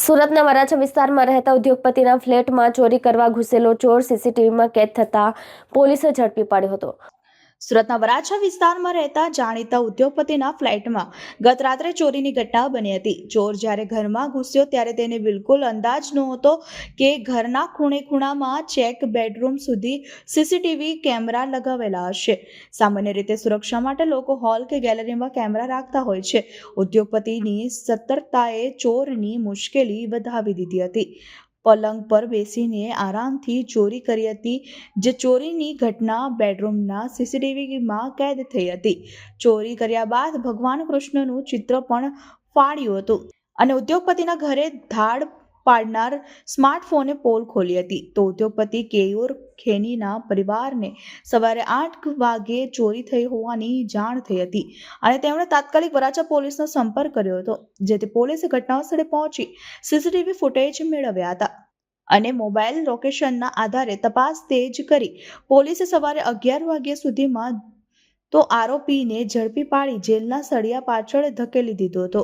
સુરતના વરાછા વિસ્તારમાં રહેતા ઉદ્યોગપતિના ફ્લેટમાં ચોરી કરવા ઘૂસેલો ચોર સીસીટીવીમાં કેદ થતા પોલીસે ઝડપી પાડ્યો હતો। સુરતના વરાછા વિસ્તારમાં રહેતા જાણીતા ઉદ્યોગપતિના ફ્લેટમાં ગત રાત્રે ચોરીની ઘટના બની હતી। ચોર જ્યારે ઘરમાં ઘૂસ્યો ત્યારે તેને બિલકુલ અંદાજ નહોતો કે ઘરના ખૂણે ખૂણામાં ચેક બેડરૂમ સુધી સીસીટીવી કેમેરા લગાવેલા હશે। સામાન્ય રીતે સુરક્ષા માટે લોકો હોલ કે ગેલેરીમાં કેમેરા રાખતા હોય છે। ઉદ્યોગપતિની સતર્કતાએ ચોરની મુશ્કેલી વધાવી દીધી હતી। પલંગ પર બેસીને આરામથી ચોરી કરી હતી। જે ચોરીની ઘટના બેડરૂમના સીસીટીવીમાં કેદ થઈ હતી। ચોરી કર્યા બાદ ભગવાન કૃષ્ણનું ચિત્ર પણ ફાડ્યું હતું અને ઉદ્યોગપતિના ઘરે ધાડ પાડનાર સ્માર્ટફોને પોલ ખોલી હતી। તો ઉદ્યોગપતિ કેયુર ખેનીના પરિવારને સવારે 8 વાગે ચોરી થઈ હોવાની જાણ થઈ હતી અને તેમણે તાત્કાલિક વરાછા પોલીસનો સંપર્ક કર્યો હતો, જેથી પોલીસે ઘટનાસ્થળે પહોંચી સીસીટીવી ફૂટેજ મેળવ્યા હતા અને મોબાઈલ લોકેશનના આધારે તપાસ તેજ કરી પોલીસે સવારે 11 વાગ્યા સુધીમાં તો આરોપીને ઝડપી પાડી જેલના સળિયા પાછળ ધકેલી દીધો હતો।